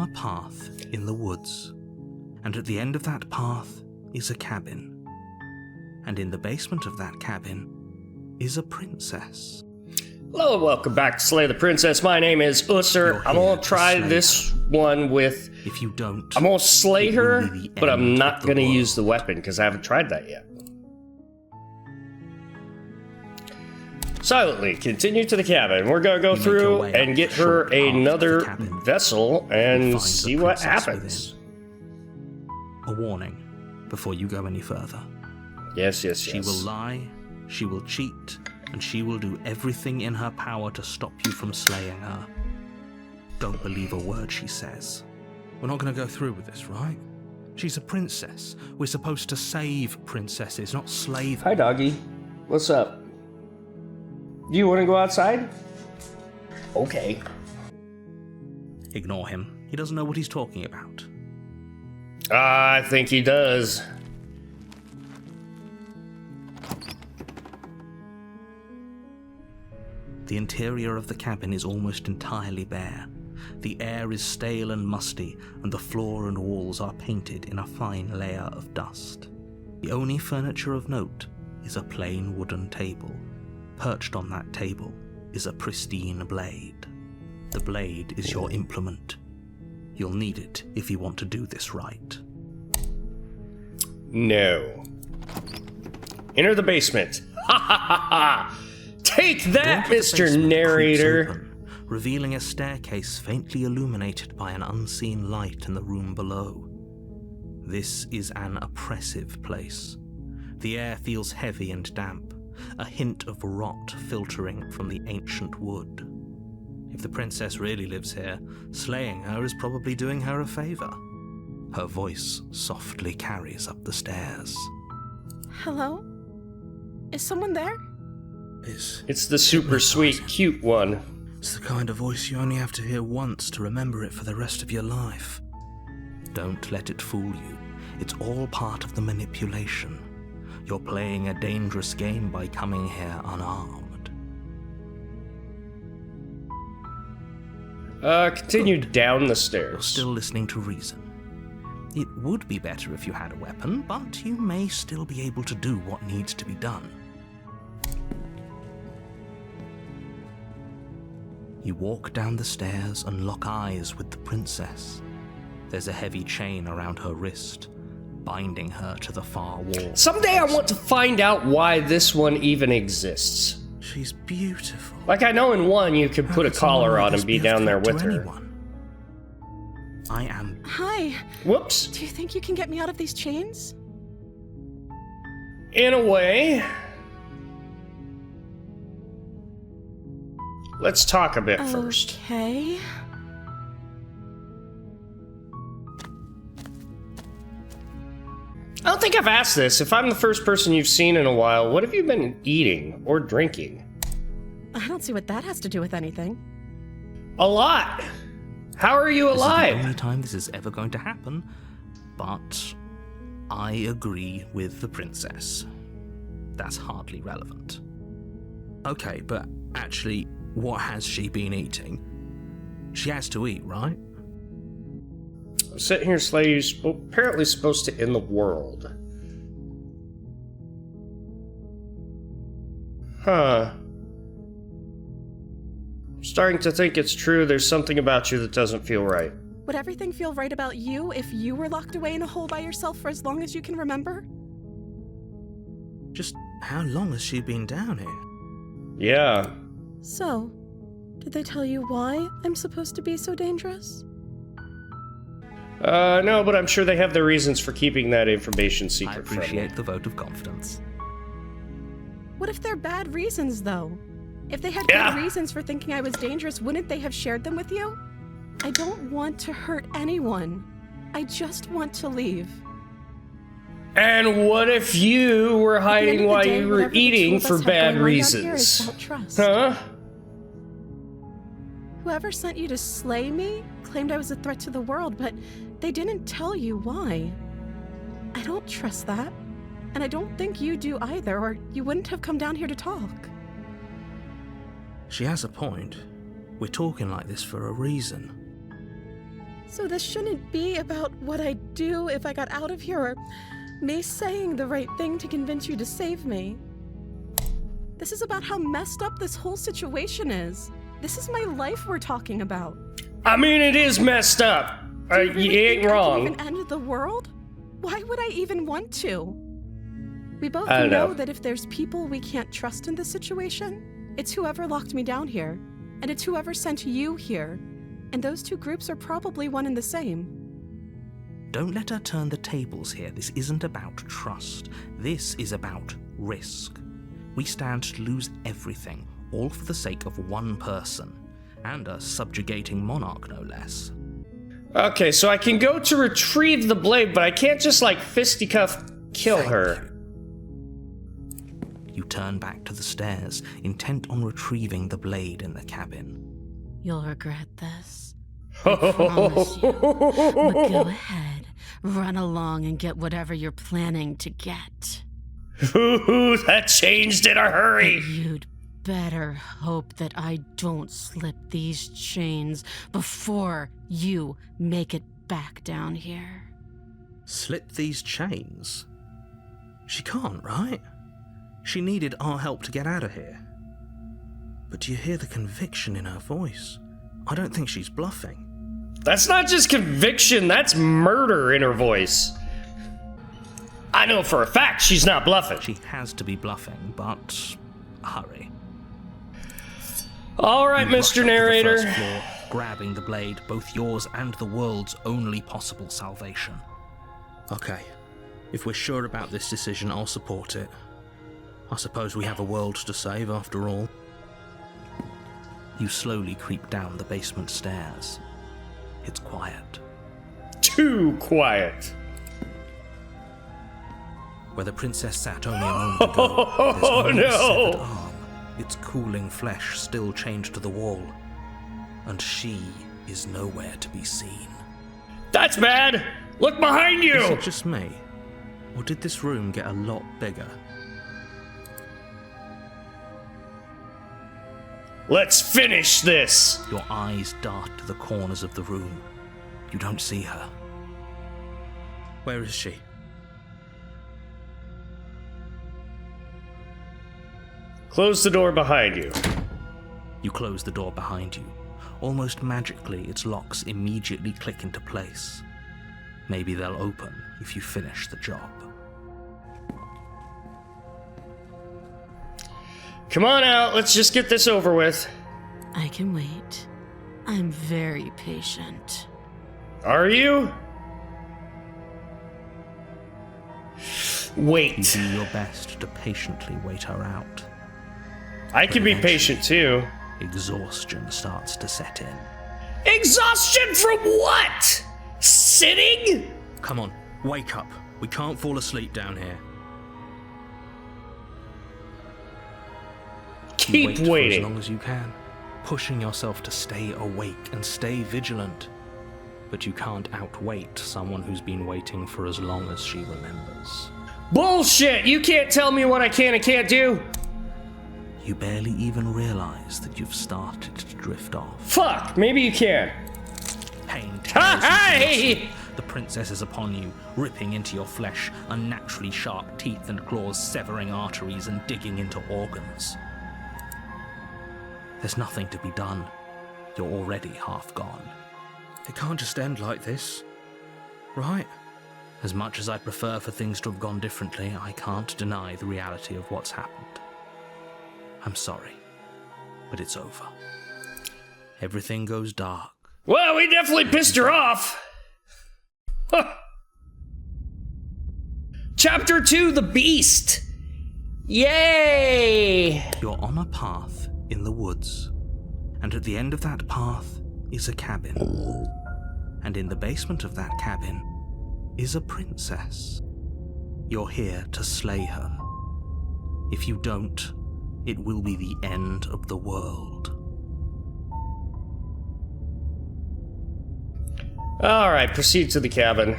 a path in the woods, and at the end of that path is a cabin. And in the basement of that cabin is a princess. Hello and welcome back to Slay the Princess. My name is Ussur. I'm gonna try this one with... If you don't, I'm gonna slay her, but I'm not gonna use the weapon because I haven't tried that yet. Silently continue to the cabin. We're gonna go through and get her another vessel and see what happens. A warning before you go any further. Yes. She will lie, she will cheat, and she will do everything in her power to stop you from slaying her. Don't believe a word she says. We're not going to go through with this, right? She's a princess. We're supposed to save princesses, not slay them. Hi, doggy. What's up? Do you want to go outside? Okay. Ignore him. He doesn't know what he's talking about. I think he does. The interior of the cabin is almost entirely bare. The air is stale and musty, and the floor and walls are painted in a fine layer of dust. The only furniture of note is a plain wooden table. Perched on that table is a pristine blade. The blade is your implement. You'll need it if you want to do this right. No. Enter the basement. Ha ha ha ha! Take that, Mr. Narrator! Open, revealing a staircase faintly illuminated by an unseen light in the room below. This is an oppressive place. The air feels heavy and damp, a hint of rot filtering from the ancient wood. If the princess really lives here, slaying her is probably doing her a favor. Her voice softly carries up the stairs. Hello? Is someone there? It's the super sweet, cute one. It's the kind of voice you only have to hear once to remember it for the rest of your life. Don't let it fool you. It's all part of the manipulation. You're playing a dangerous game by coming here unarmed. Continue down the stairs. You're still listening to reason. It would be better if you had a weapon, but you may still be able to do what needs to be done. You walk down the stairs and lock eyes with the princess. There's a heavy chain around her wrist, binding her to the far wall. Someday I want to find out why this one even exists. She's beautiful. Like, I know in one you could put a collar on and be down there with her. I am... Hi. Whoops. Do you think you can get me out of these chains? In a way. Let's talk a bit first. Okay. I don't think I've asked this. If I'm the first person you've seen in a while, what have you been eating or drinking? I don't see what that has to do with anything. A lot. How are you alive? This is the only time this is ever going to happen, but I agree with the princess. That's hardly relevant. Okay, but actually, what has she been eating? She has to eat, right? I'm sitting here, Slay, you're apparently supposed to end the world. Huh. I'm starting to think it's true. There's something about you that doesn't feel right. Would everything feel right about you if you were locked away in a hole by yourself for as long as you can remember? Just how long has she been down here? Yeah. So, did they tell you why I'm supposed to be so dangerous? No, but I'm sure they have their reasons for keeping that information secret from me. I appreciate the vote of confidence. What if they're bad reasons, though? If they had good reasons for thinking I was dangerous, wouldn't they have shared them with you? I don't want to hurt anyone. I just want to leave. And what if you were hiding while you were eating for bad reasons? Huh? Whoever sent you to slay me claimed I was a threat to the world, but they didn't tell you why. I don't trust that. And I don't think you do either, or you wouldn't have come down here to talk. She has a point. We're talking like this for a reason. So this shouldn't be about what I'd do if I got out of here, or me saying the right thing to convince you to save me. This is about how messed up this whole situation is. This is my life we're talking about. I mean, it is messed up. Do you You really ain't think wrong. I can even end the world? Why would I even want to? We both I don't know know. that if there's people we can't trust in this situation, it's whoever locked me down here, and it's whoever sent you here. And those two groups are probably one and the same. Don't let her turn the tables here. This isn't about trust. This is about risk. We stand to lose everything, all for the sake of one person, and a subjugating monarch, no less. Okay, so I can go to retrieve the blade, but I can't just, like, fisticuff kill her. You turn back to the stairs, intent on retrieving the blade in the cabin. You'll regret this. I promise you. But go ahead. Run along and get whatever you're planning to get. Ooh, that changed in a hurry. You'd better hope that I don't slip these chains before you make it back down here. Slip these chains? She can't, right? She needed our help to get out of here. But do you hear the conviction in her voice? I don't think she's bluffing. That's not just conviction, that's murder in her voice. I know for a fact she's not bluffing. She has to be bluffing, but hurry. All right, You rush Mr. up to the Narrator. first floor, grabbing the blade, both yours and the world's only possible salvation. Okay, if we're sure about this decision, I'll support it. I suppose we have a world to save after all. You slowly creep down the basement stairs. It's quiet. Too quiet. Where the princess sat only a moment ago, there's only a severed arm, its cooling flesh still chained to the wall, and she is nowhere to be seen. That's bad. Look behind you. Is it just me? Or did this room get a lot bigger? Let's finish this. Your eyes dart to the corners of the room. You don't see her. Where is she? Close the door behind you. You close the door behind you. Almost magically, its locks immediately click into place. Maybe they'll open if you finish the job. Come on out, let's just get this over with. I can wait. I'm very patient. Are you? You Wait. do your best to patiently wait her out. I can be patient too. Exhaustion starts to set in. Exhaustion from what? Sitting? Come on, wake up. We can't fall asleep down here. You Keep wait for as waiting. long as you can, pushing yourself to stay awake and stay vigilant. But you can't outwait someone who's been waiting for as long as she remembers. Bullshit! You can't tell me what I can and can't do. You barely even realize that you've started to drift off. Fuck, maybe you can. Pain tears Ha, into your hey! skin. The princess is upon you, ripping into your flesh, unnaturally sharp teeth and claws severing arteries and digging into organs. There's nothing to be done. You're already half gone. It can't just end like this, right? As much as I'd prefer for things to have gone differently, I can't deny the reality of what's happened. I'm sorry, but it's over. Everything goes dark. Well, we definitely pissed her off. Huh. Chapter 2, The Beast. Yay! You're on a path in the woods, and at the end of that path is a cabin. And in the basement of that cabin is a princess. You're here to slay her. If you don't, it will be the end of the world. Alright, proceed to the cabin.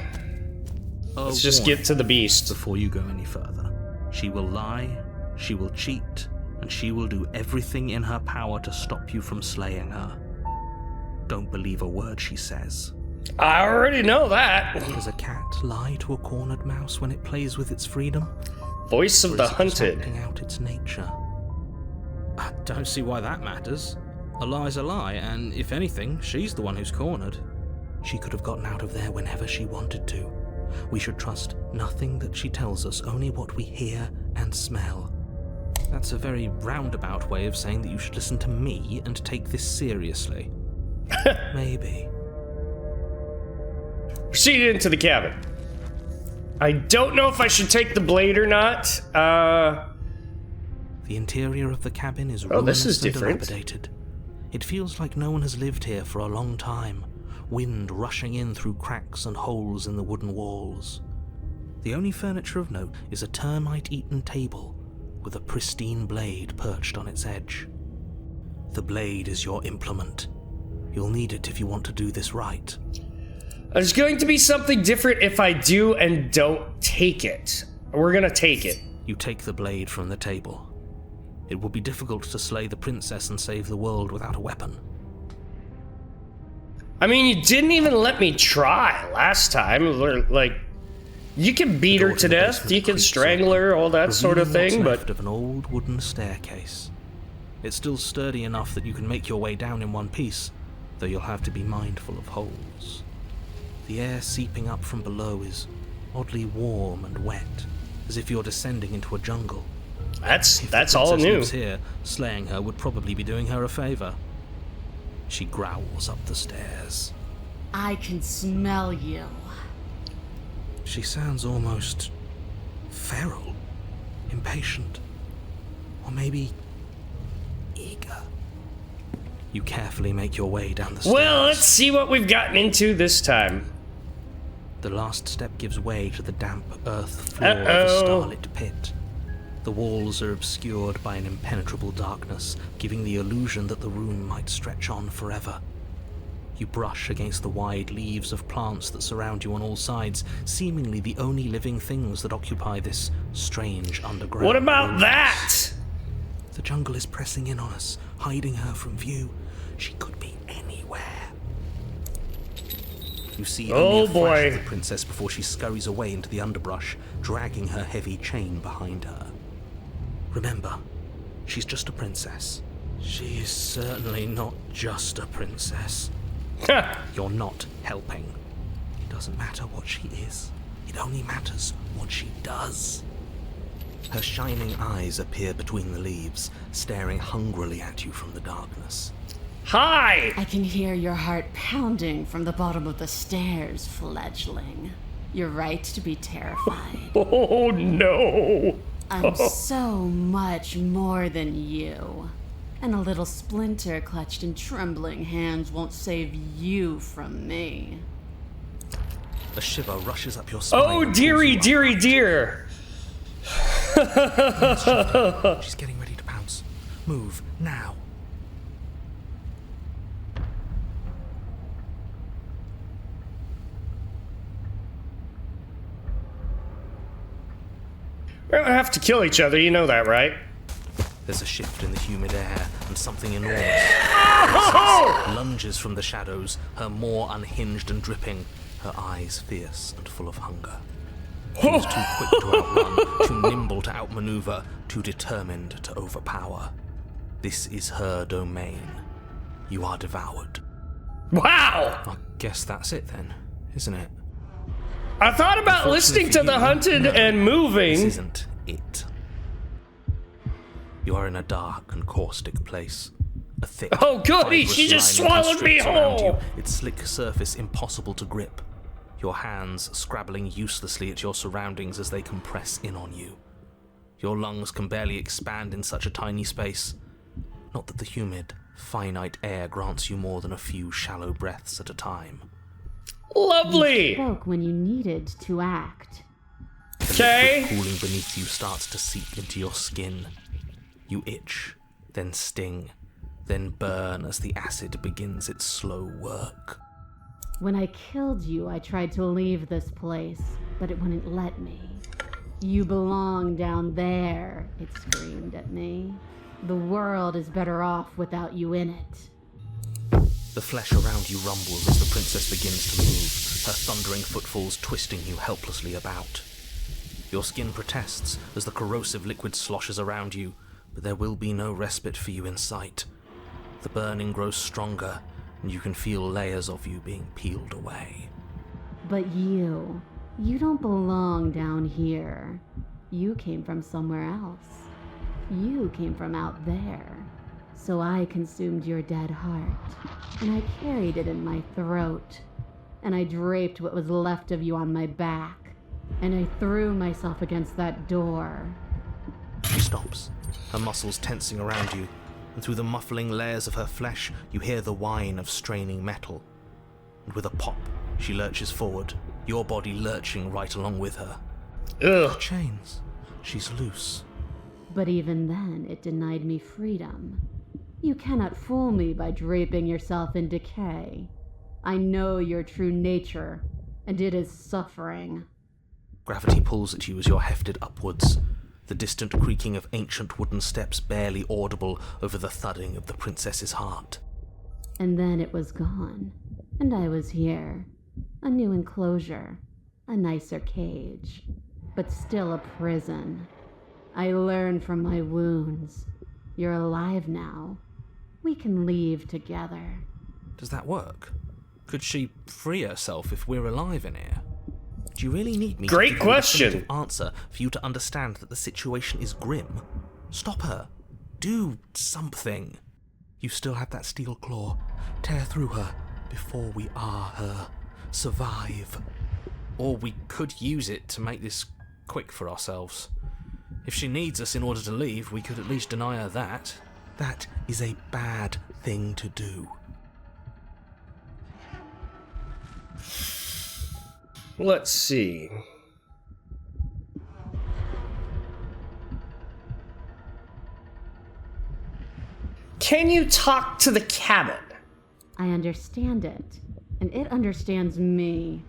Let's just get to the beast. Before you go any further. She will lie, she will cheat, and she will do everything in her power to stop you from slaying her. Don't believe a word she says. I already know that. Does a cat lie to a cornered mouse when it plays with its freedom? Voice of Or the is it just hunted. acting out its nature? I don't see why that matters. A lie's a lie, and if anything, she's the one who's cornered. She could have gotten out of there whenever she wanted to. We should trust nothing that she tells us, only what we hear and smell. That's a very roundabout way of saying that you should listen to me and take this seriously. Maybe. Proceed into the cabin. I don't know if I should take the blade or not. The interior of the cabin is this is ruinous and different. dilapidated. It feels like no one has lived here for a long time, wind rushing in through cracks and holes in the wooden walls. The only furniture of note is a termite-eaten table with a pristine blade perched on its edge. The blade is your implement. You'll need it if you want to do this right. There's going to be something different if I do and don't take it. We're gonna take it. You take the blade from the table. It will be difficult to slay the princess and save the world without a weapon. I mean, you didn't even let me try last time. Like, you can beat her to death, you can strangle her, all that sort of thing, but... left of an old wooden staircase. It's still sturdy enough that you can make your way down in one piece, though you'll have to be mindful of holes. The air seeping up from below is oddly warm and wet, as if you're descending into a jungle. That's all new. Lives here, slaying her would probably be doing her a favor. She growls up the stairs. I can smell you. She sounds almost feral, impatient, or maybe eager. You carefully make your way down the stairs. Well, let's see what we've gotten into this time. The last step gives way to the damp earth floor of a starlit pit. The walls are obscured by an impenetrable darkness, giving the illusion that the room might stretch on forever. You brush against the wide leaves of plants that surround you on all sides, seemingly the only living things that occupy this strange underground. What about wilderness. that? The jungle is pressing in on us, hiding her from view. She could be anywhere. You see only a flash of the princess before she scurries away into the underbrush, dragging her heavy chain behind her. Remember, she's just a princess. She is certainly not just a princess. You're not helping. It doesn't matter what she is. It only matters what she does. Her shining eyes appear between the leaves, staring hungrily at you from the darkness. Hi! I can hear your heart pounding from the bottom of the stairs, fledgling. You're right to be terrified. Oh no! I'm so much more than you. And a little splinter clutched in trembling hands won't save you from me. A shiver rushes up your spine. Oh, dearie, dearie, dear! She's getting ready to pounce. Move, now. We're gonna have to kill each other, you know that, right? There's a shift in the humid air, and something enormous lunges from the shadows, her maw unhinged and dripping, her eyes fierce and full of hunger. She's too quick to outrun, too nimble to outmaneuver, too determined to overpower. This is her domain. You are devoured. Wow! I guess that's it then, isn't it? I thought about listening to the hunted and moving. This isn't it. You are in a dark and caustic place. A thick, Oh goody, fibrous she just line swallowed me constricts around you, whole! its slick surface impossible to grip. Your hands scrabbling uselessly at your surroundings as they compress in on you. Your lungs can barely expand in such a tiny space. Not that the humid, finite air grants you more than a few shallow breaths at a time. Lovely! You spoke when you needed to act. Okay. The cooling beneath you starts to seep into your skin. You itch, then sting, then burn as the acid begins its slow work. When I killed you, I tried to leave this place, but it wouldn't let me. You belong down there, it screamed at me. The world is better off without you in it. The The flesh around you rumbles as the princess begins to move, her thundering footfalls twisting you helplessly about. Your skin protests as the corrosive liquid sloshes around you, but there will be no respite for you in sight. The burning grows stronger, and you can feel layers of you being peeled away. But you don't belong down here. You came from somewhere else. You came from out there. So I consumed your dead heart, and I carried it in my throat, and I draped what was left of you on my back, and I threw myself against that door. She stops, her muscles tensing around you, and through the muffling layers of her flesh, you hear the whine of straining metal. And with a pop, she lurches forward, your body lurching right along with her. Ugh. Chains. She's loose. But even then, it denied me freedom. You cannot fool me by draping yourself in decay. I know your true nature, and it is suffering. Gravity pulls at you as you're hefted upwards, the distant creaking of ancient wooden steps barely audible over the thudding of the princess's heart. And then it was gone, and I was here. A new enclosure, a nicer cage, but still a prison. I learned from my wounds. You're alive now. We can leave together. Does that work? Could she free herself if we're alive in here? Do you really need me Great to give question. you a definitive answer for you to understand that the situation is grim? Stop her. Do something. You still have that steel claw. Tear through her before we are her. Survive. Or we could use it to make this quick for ourselves. If she needs us in order to leave, we could at least deny her that. That is a bad thing to do. Let's see. Can you talk to the cabin? I understand it, and it understands me.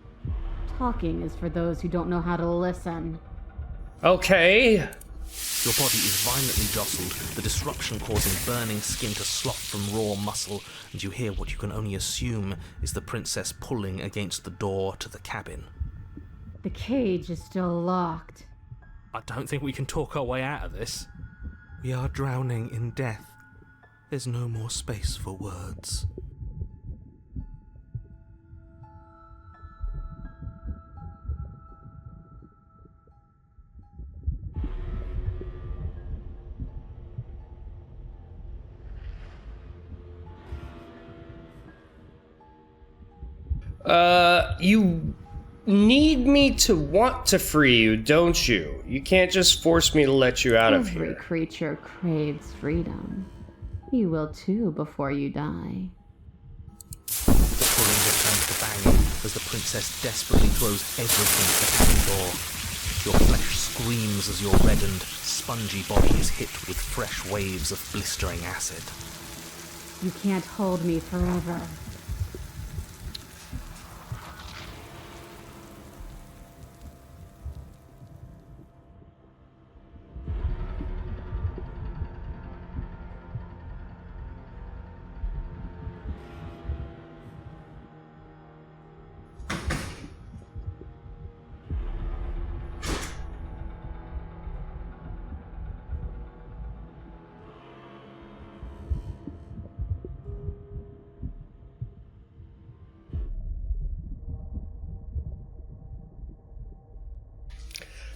Talking is for those who don't know how to listen. Okay. Your body is violently jostled, the disruption causing burning skin to slop from raw muscle, and you hear what you can only assume is the princess pulling against the door to the cabin. The cage is still locked. I don't think we can talk our way out of this. We are drowning in death. There's no more space for words. You need me to want to free you, don't you? You can't just force me to let you out of Every here. creature craves freedom. You will too before you die. The pulling returns to banging as the princess desperately throws everything at the cabin door. Your flesh screams as your reddened, spongy body is hit with fresh waves of blistering acid. You can't hold me forever.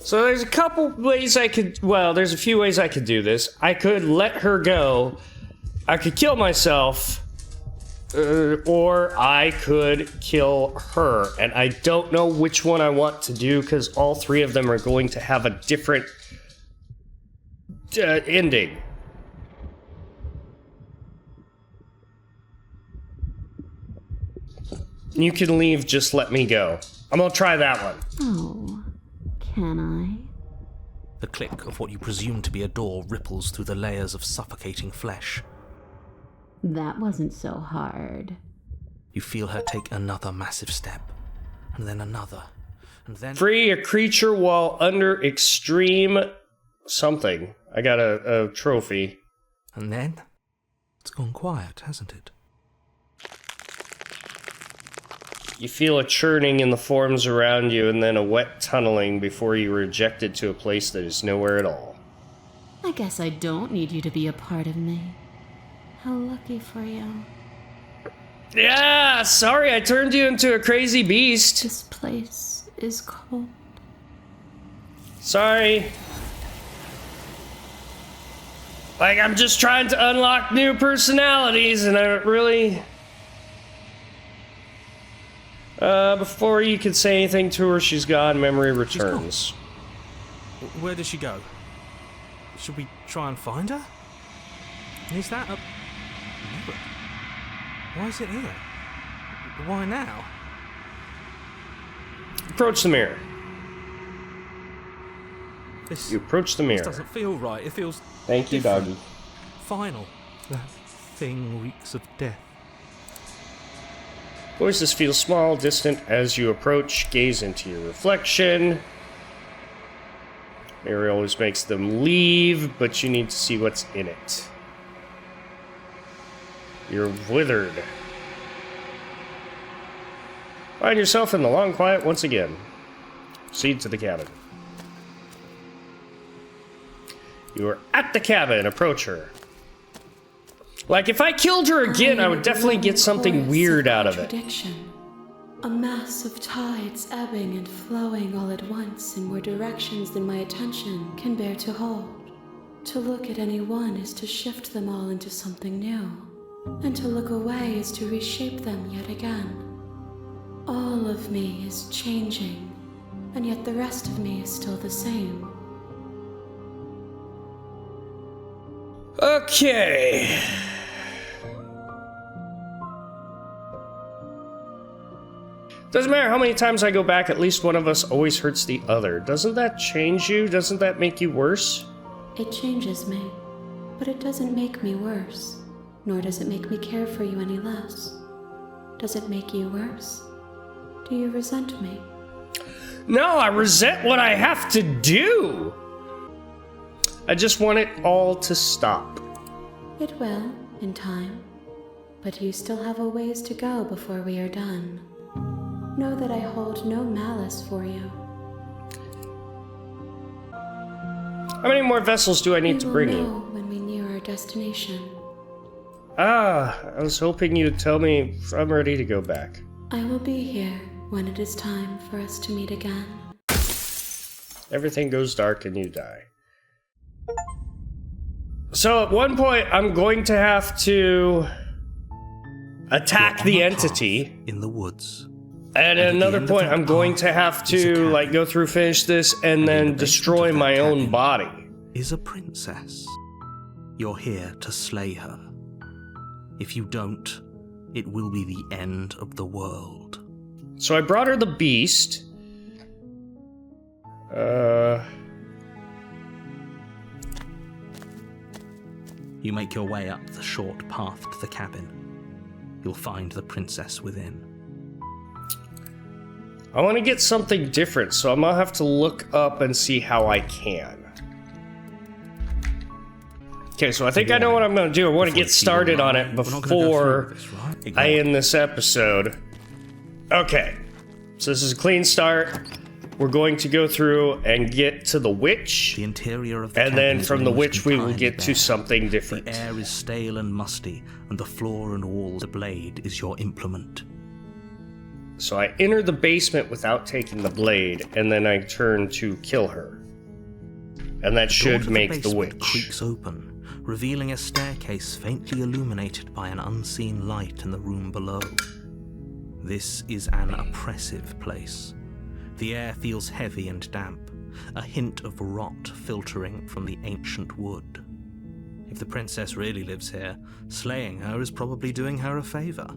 So there's a couple ways there's a few ways I could do this. I could let her go. I could kill myself. Or I could kill her. And I don't know which one I want to do because all three of them are going to have a different ending. You can leave, just let me go. I'm gonna try that one. Oh, can I? The click of what you presume to be a door ripples through the layers of suffocating flesh. That wasn't so hard. You feel her take another massive step, and then another, and then... Free a creature while under extreme something. I got a trophy. And then... It's gone quiet, hasn't it? You feel a churning in the forms around you and then a wet tunneling before you are ejected to a place that is nowhere at all. I guess I don't need you to be a part of me. How lucky for you. Yeah, sorry I turned you into a crazy beast. This place is cold. Sorry. Like, I'm just trying to unlock new personalities and I don't really... before you can say anything to her, she's gone. Memory returns. Where does she go? Should we try and find her? Is that a mirror? Why is it here? Why now? Approach the mirror. This, You approach the mirror. this doesn't feel right. It feels Thank you, different. doggy. Final. That thing reeks of death. Voices feel small, distant as you approach. Gaze into your reflection. Mirror always makes them leave, but you need to see what's in it. You're withered. Find yourself in the long quiet once again. Proceed to the cabin. You are at the cabin. Approach her. Like, if I killed her again, I would definitely get something weird out of it. Contradiction. A mass of tides ebbing and flowing all at once in more directions than my attention can bear to hold. To look at any one is to shift them all into something new, and to look away is to reshape them yet again. All of me is changing, and yet the rest of me is still the same. Okay. Doesn't matter how many times I go back, at least one of us always hurts the other. Doesn't that change you? Doesn't that make you worse? It changes me, but it doesn't make me worse, nor does it make me care for you any less. Does it make you worse? Do you resent me? No, I resent what I have to do. I just want it all to stop. It will, in time, but you still have a ways to go before we are done. Know that I hold no malice for you. How many more vessels do I need to bring We will you? know when we near our destination. Ah, I was hoping you'd tell me if I'm ready to go back. I will be here when it is time for us to meet again. Everything goes dark and you die. So at one point, I'm going to have to attack the entity. In the woods. And at the another end of point, that I'm going path to have is a to, cabin. like, go through, finish this, and in then the basement destroy of that my own cabin body. Is a princess. You're here to slay her. If you don't, it will be the end of the world. So I brought her the beast. You make your way up the short path to the cabin. You'll find the princess within. I want to get something different, so I'm gonna have to look up and see how I can. Okay, so I think I know what I'm gonna do. I want to get started on it before I end this episode. Okay, so this is a clean start. We're going to go through and get to the witch, The interior of the and cabin then is from the almost witch we will entirely get to bare. something different. The air is stale and musty, and the floor and walls. The blade is your implement. So I enter the basement without taking the blade, and then I turn to kill her. And that The door should to make the basement witch. creaks open, revealing a staircase faintly illuminated by an unseen light in the room below. This is an oppressive place. The air feels heavy and damp, a hint of rot filtering from the ancient wood. If the princess really lives here, slaying her is probably doing her a favor.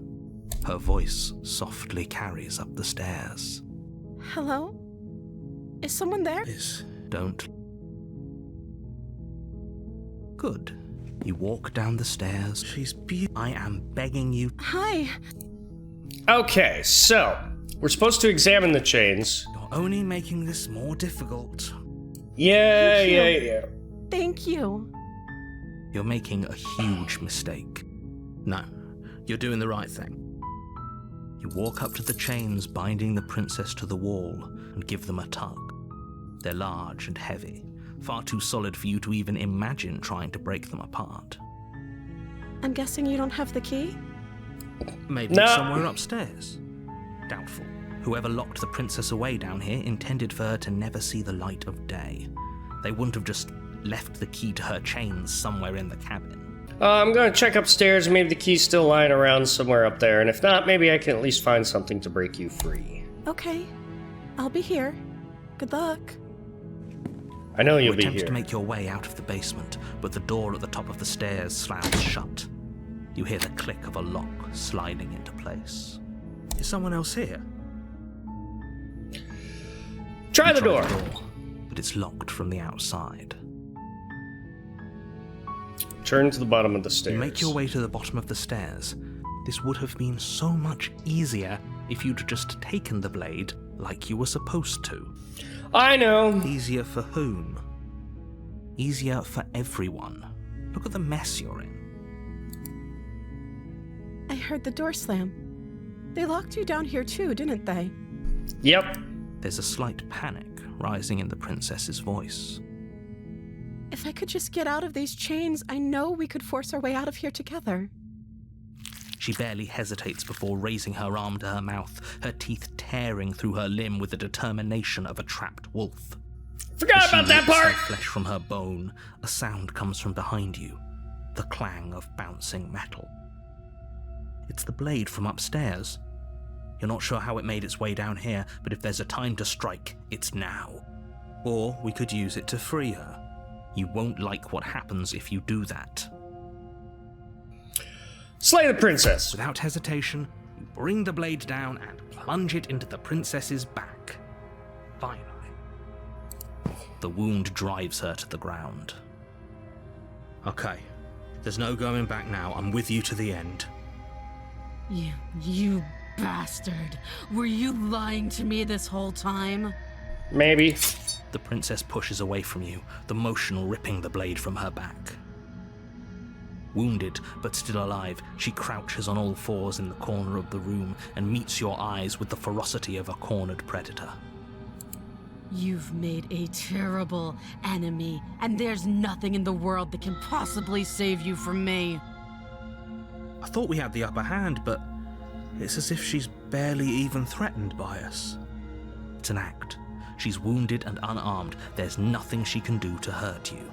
Her voice softly carries up the stairs. Hello? Is someone there? Don't. Good. You walk down the stairs. She's beautiful. I am begging you. Hi. Okay, so we're supposed to examine the chains. You're only making this more difficult. Yeah. Thank you. You're making a huge mistake. No, you're doing the right thing. You walk up to the chains binding the princess to the wall and give them a tug. They're large and heavy, far too solid for you to even imagine trying to break them apart. I'm guessing you don't have the key? Maybe No. it's somewhere upstairs. Doubtful. Whoever locked the princess away down here intended for her to never see the light of day. They wouldn't have just left the key to her chains somewhere in the cabin. I'm gonna check upstairs. Maybe the key's still lying around somewhere up there. And if not, maybe I can at least find something to break you free. Okay. I'll be here. Good luck. I know You you'll be attempt here. to make your way out of the basement, but the door at the top of the stairs slams shut. You hear the click of a lock sliding into place. Is someone else here? Try the You door. but it's locked from the outside. Turn to the bottom of the stairs. You make your way to the bottom of the stairs. This would have been so much easier if you'd just taken the blade like you were supposed to. I know. Easier for whom? Easier for everyone. Look at the mess you're in. I heard the door slam. They locked you down here too, didn't they? Yep. There's a slight panic rising in the princess's voice. If I could just get out of these chains, I know we could force our way out of here together. She barely hesitates before raising her arm to her mouth, her teeth tearing through her limb with the determination of a trapped wolf. Forgot As she about that rips part. her flesh from her bone, a sound comes from behind you, the clang of bouncing metal. It's the blade from upstairs. You're not sure how it made its way down here, but if there's a time to strike, it's now. Or we could use it to free her. You won't like what happens if you do that. Slay the princess. Without hesitation, you bring the blade down and plunge it into the princess's back. Finally. The wound drives her to the ground. Okay, there's no going back now. I'm with you to the end. You bastard. Were you lying to me this whole time? Maybe. The princess pushes away from you, the motion ripping the blade from her back. Wounded, but still alive, she crouches on all fours in the corner of the room and meets your eyes with the ferocity of a cornered predator. You've made a terrible enemy, and there's nothing in the world that can possibly save you from me. I thought we had the upper hand, but it's as if she's barely even threatened by us. It's an act. She's wounded and unarmed. There's nothing she can do to hurt you.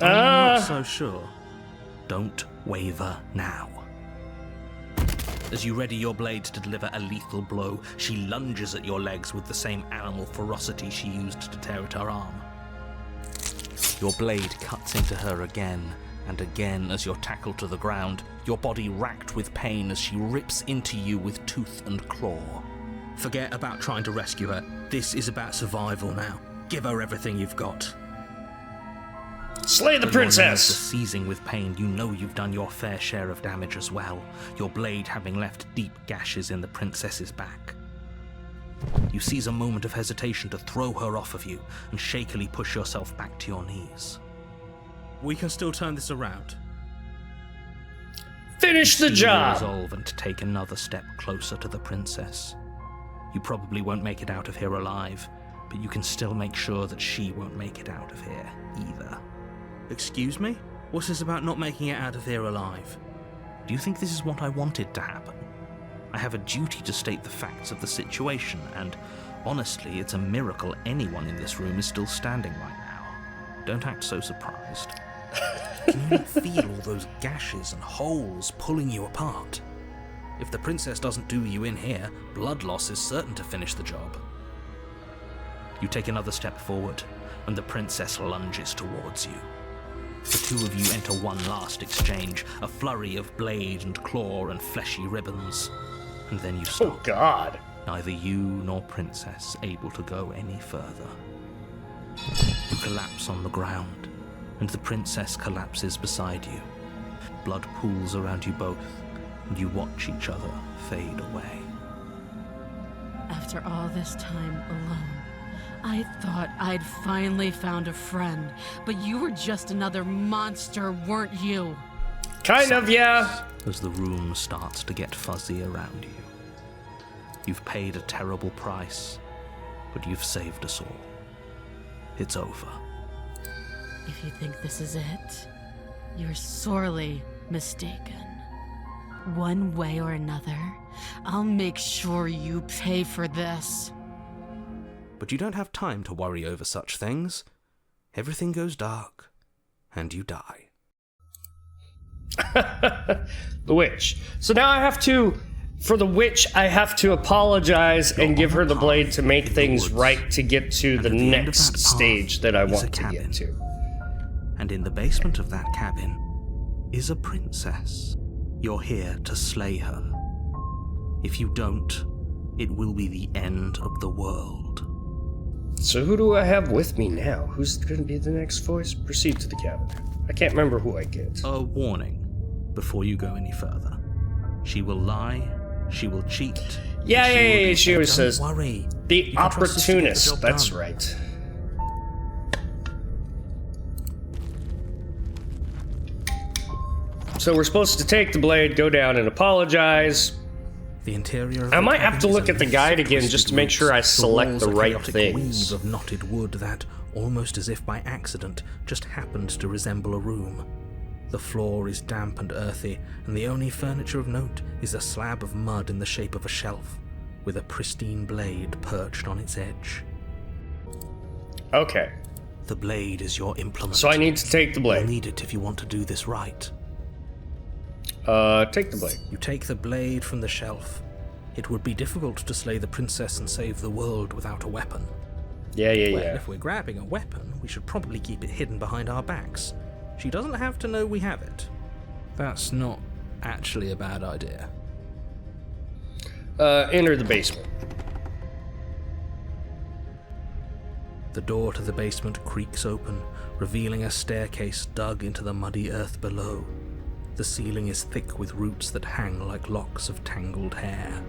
I'm not so sure. Don't waver now. As you ready your blade to deliver a lethal blow, she lunges at your legs with the same animal ferocity she used to tear at her arm. Your blade cuts into her again and again as you're tackled to the ground, your body racked with pain as she rips into you with tooth and claw. Forget about trying to rescue her. This is about survival now. Give her everything you've got. Slay the But your nerves are princess. seizing with pain. You know you've done your fair share of damage as well, your blade having left deep gashes in the princess's back. You seize a moment of hesitation to throw her off of you and shakily push yourself back to your knees. We can still turn this around. Finish the You job. resolve and take another step closer to the princess. You probably won't make it out of here alive, but you can still make sure that she won't make it out of here either. Excuse me? What's this about not making it out of here alive? Do you think this is what I wanted to happen? I have a duty to state the facts of the situation, and honestly, it's a miracle anyone in this room is still standing right now. Don't act so surprised. Can you not feel all those gashes and holes pulling you apart? If the princess doesn't do you in here, blood loss is certain to finish the job. You take another step forward, and the princess lunges towards you. The two of you enter one last exchange, a flurry of blade and claw and fleshy ribbons. And then you Oh stop, God. neither you nor princess able to go any further. You collapse on the ground, and the princess collapses beside you. Blood pools around you both, and you watch each other fade away. After all this time alone, I thought I'd finally found a friend, but you were just another monster, weren't you? Kind of, yeah. As the room starts to get fuzzy around you. You've paid a terrible price, but you've saved us all. It's over. If you think this is it, you're sorely mistaken. One way or another, I'll make sure you pay for this. But you don't have time to worry over such things. Everything goes dark, and you die. The witch. So now I have to, for the witch, I have to apologize and give her the blade to make things right to get to the next stage that I want to get to. And in the basement of that cabin is a princess. You're here to slay her. If you don't, it will be the end of the world. So who do I have with me now? Who's going to be the next voice? Proceed to the cabin. I can't remember who I get. A warning before you go any further. She will lie, she will cheat. Yeah, she always says, don't worry. the opportunist, that's right. So we're supposed to take the blade, go down and apologize. The interior of I might have to look at the guide again just to make sure I select the right things. Weave of knotted wood that, almost as if by accident, just happened to resemble a room. The floor is damp and earthy, and the only furniture of note is a slab of mud in the shape of a shelf, with a pristine blade perched on its edge. Okay. The blade is your implement. So I need to take the blade. You'll need it if you want to do this right. Take the blade. You take the blade from the shelf. It would be difficult to slay the princess and save the world without a weapon. Yeah. If we're grabbing a weapon, we should probably keep it hidden behind our backs. She doesn't have to know we have it. That's not actually a bad idea. Enter the basement. The door to the basement creaks open, revealing a staircase dug into the muddy earth below. The ceiling is thick with roots that hang like locks of tangled hair.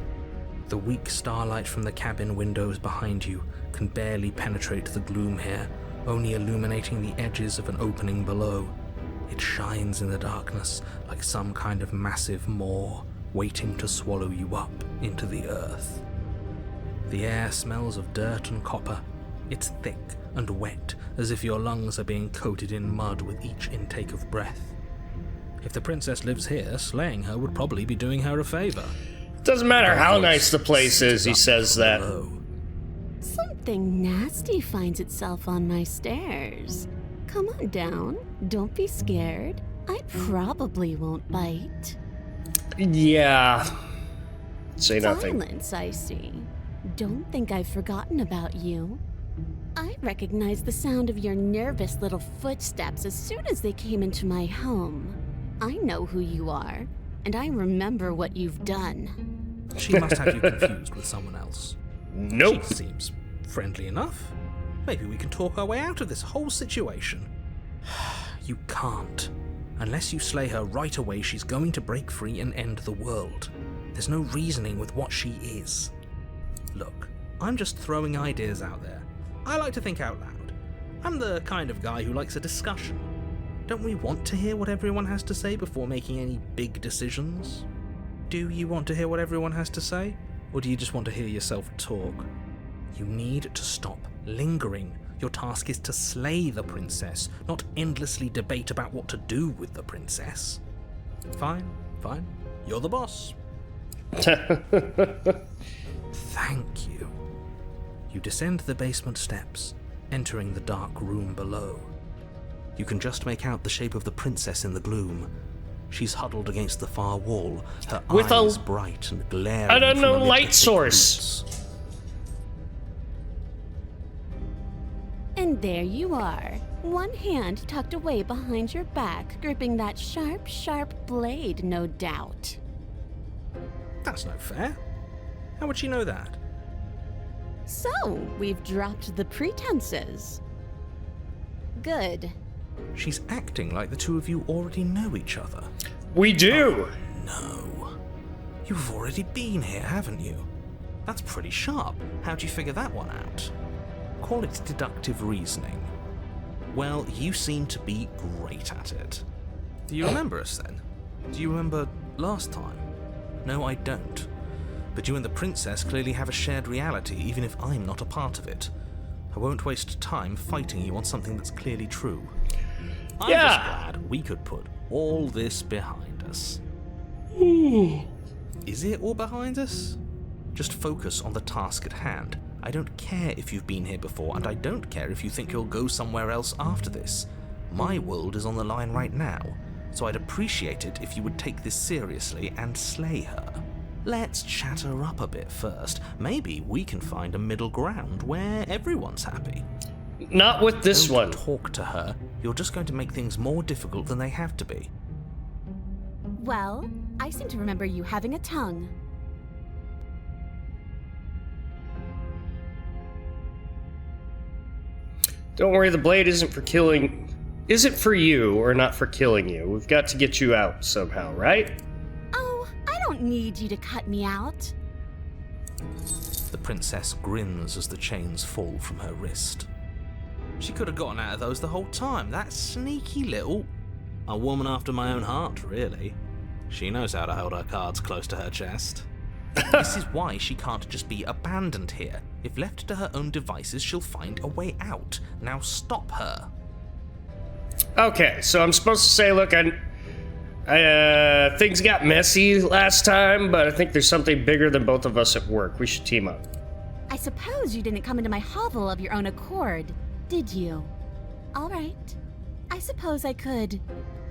The weak starlight from the cabin windows behind you can barely penetrate the gloom here, only illuminating the edges of an opening below. It shines in the darkness like some kind of massive maw waiting to swallow you up into the earth. The air smells of dirt and copper. It's thick and wet, as if your lungs are being coated in mud with each intake of breath. If the princess lives here, slaying her would probably be doing her a favor. Doesn't matter how nice the place is, he says that. Something nasty finds itself on my stairs. Come on down. Don't be scared. I probably won't bite. Yeah. Say nothing. Silence, I see. Don't think I've forgotten about you. I recognized the sound of your nervous little footsteps as soon as they came into my home. I know who you are, and I remember what you've done. She must have you confused with someone else. Nope. She seems friendly enough. Maybe we can talk our way out of this whole situation. You can't. Unless you slay her right away, she's going to break free and end the world. There's no reasoning with what she is. Look, I'm just throwing ideas out there. I like to think out loud. I'm the kind of guy who likes a discussion. Don't we want to hear what everyone has to say before making any big decisions? Do you want to hear what everyone has to say? Or do you just want to hear yourself talk? You need to stop lingering. Your task is to slay the princess, not endlessly debate about what to do with the princess. Fine. You're the boss. Thank you. You descend the basement steps, entering the dark room below. You can just make out the shape of the princess in the gloom. She's huddled against the far wall, her with eyes bright and glaring. I don't know, from amid light thick source. roots. And there you are, one hand tucked away behind your back, gripping that sharp, sharp blade, no doubt. That's no fair. How would she know that? So, we've dropped the pretenses. Good. She's acting like the two of you already know each other. We do. No. You've already been here, haven't you? That's pretty sharp. How'd you figure that one out? Call it deductive reasoning. Well, you seem to be great at it. Do you remember us then? Do you remember last time? No, I don't. But you and the princess clearly have a shared reality, even if I'm not a part of it. I won't waste time fighting you on something that's clearly true. I'm just glad we could put all this behind us. Is it all behind us? Just focus on the task at hand. I don't care if you've been here before, and I don't care if you think you'll go somewhere else after this. My world is on the line right now, so I'd appreciate it if you would take this seriously and slay her. Let's chat her up a bit first. Maybe we can find a middle ground where everyone's happy. Not with this one. Don't talk to her. You're just going to make things more difficult than they have to be. Well, I seem to remember you having a tongue. Don't worry, the blade isn't for you or not for killing you. We've got to get you out somehow, right? Oh, I don't need you to cut me out. The princess grins as the chains fall from her wrist. She could have gotten out of those the whole time. That sneaky little... A woman after my own heart, really. She knows how to hold her cards close to her chest. This is why she can't just be abandoned here. If left to her own devices, she'll find a way out. Now stop her. Okay, so I'm supposed to say, look, things got messy last time, but I think there's something bigger than both of us at work. We should team up. I suppose you didn't come into my hovel of your own accord, did you? All right. I suppose I could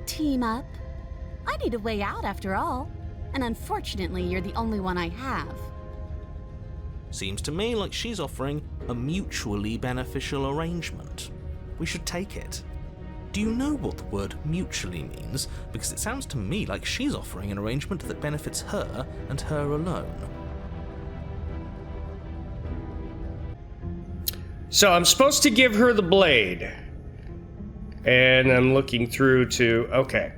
team up. I need a way out after all. And unfortunately, you're the only one I have. Seems to me like she's offering a mutually beneficial arrangement. We should take it. Do you know what the word mutually means? Because it sounds to me like she's offering an arrangement that benefits her and her alone. So I'm supposed to give her the blade. And I'm looking through to... Okay.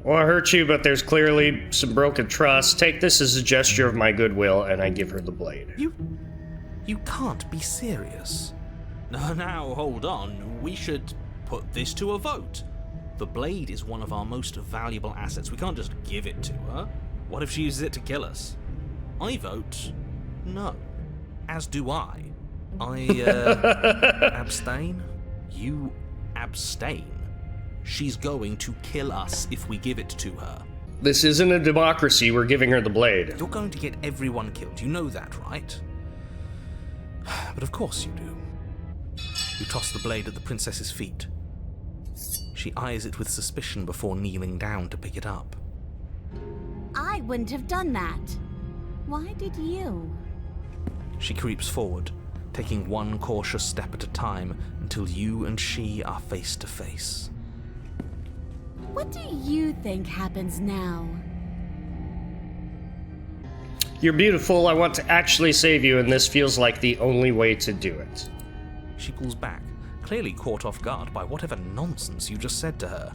Well, I hurt you, but there's clearly some broken trust. Take this as a gesture of my goodwill, and I give her the blade. You can't be serious. Now, hold on. We should put this to a vote. The blade is one of our most valuable assets. We can't just give it to her. What if she uses it to kill us? I vote no. As do I. Abstain? You abstain. She's going to kill us if we give it to her. This isn't a democracy. We're giving her the blade. You're going to get everyone killed. You know that, right? But of course you do. You toss the blade at the princess's feet. She eyes it with suspicion before kneeling down to pick it up. I wouldn't have done that. Why did you? She creeps forward, taking one cautious step at a time until you and she are face to face. What do you think happens now? You're beautiful. I want to actually save you, and this feels like the only way to do it. She pulls back, clearly caught off guard by whatever nonsense you just said to her.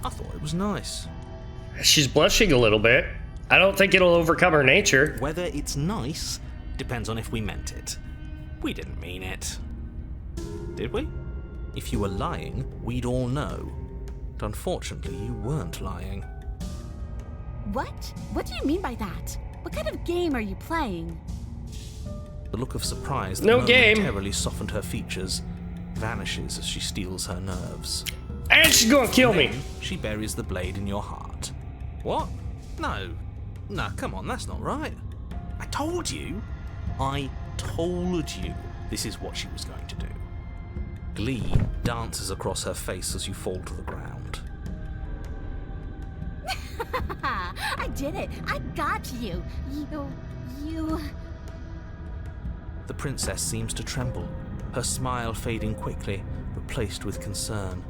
I thought it was nice. She's blushing a little bit. I don't think it'll overcome her nature. Whether it's nice depends on if we meant it. We didn't mean it. Did we? If you were lying, we'd all know. But unfortunately, you weren't lying. What? What do you mean by that? What kind of game are you playing? The look of surprise that No game. momentarily softened her features vanishes as she steals her nerves. And she's gonna kill me. She buries the blade in your heart. What? No, come on, that's not right. I told you this is what she was going to do. Glee dances across her face as you fall to the ground. I did it. I got you. You... The princess seems to tremble, her smile fading quickly, replaced with concern.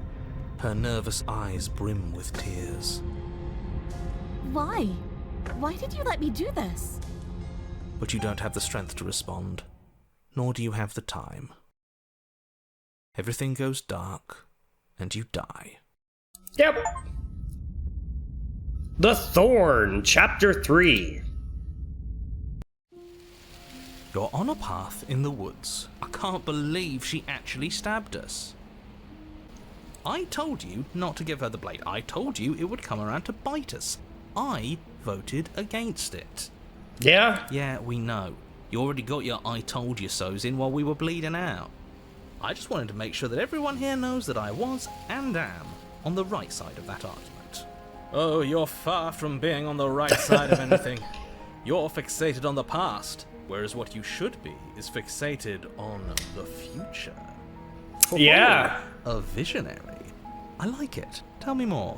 Her nervous eyes brim with tears. Why? Why did you let me do this? But you don't have the strength to respond, nor do you have the time. Everything goes dark, and you die. Yep. The Thorn, Chapter 3. You're on a path in the woods. I can't believe she actually stabbed us. I told you not to give her the blade. I told you it would come around to bite us. I voted against it. Yeah? Yeah, we know. You already got your I told you so's in while we were bleeding out. I just wanted to make sure that everyone here knows that I was, and am, on the right side of that argument. Oh, you're far from being on the right side of anything. You're fixated on the past, whereas what you should be is fixated on the future. Yeah. A visionary. I like it. Tell me more.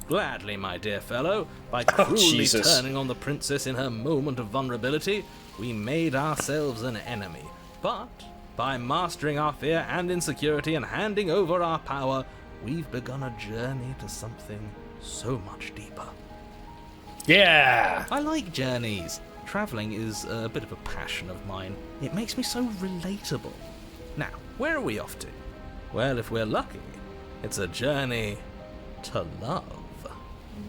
Gladly, my dear fellow. By cruelly Jesus. turning on the princess in her moment of vulnerability, we made ourselves an enemy. But by mastering our fear and insecurity and handing over our power, we've begun a journey to something so much deeper. Yeah. I like journeys. Travelling is a bit of a passion of mine. It makes me so relatable. Now, where are we off to? Well, if we're lucky, it's a journey to love.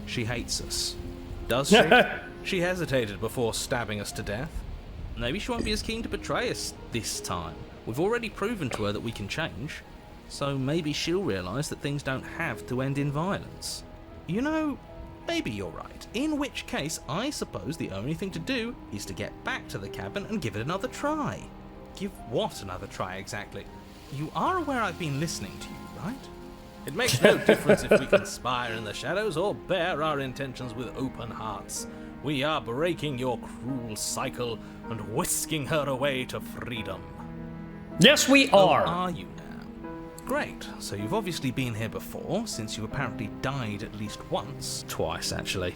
She hates us. Does she? She hesitated before stabbing us to death. Maybe she won't be as keen to betray us this time. We've already proven to her that we can change. So maybe she'll realise that things don't have to end in violence. You know, maybe you're right. In which case, I suppose the only thing to do is to get back to the cabin and give it another try. Give what another try exactly? You are aware I've been listening to you, right? It makes no difference if we conspire in the shadows or bear our intentions with open hearts. We are breaking your cruel cycle and whisking her away to freedom. Yes, we are. Oh, are you now? Great. So you've obviously been here before, since you apparently died at least once. Twice, actually.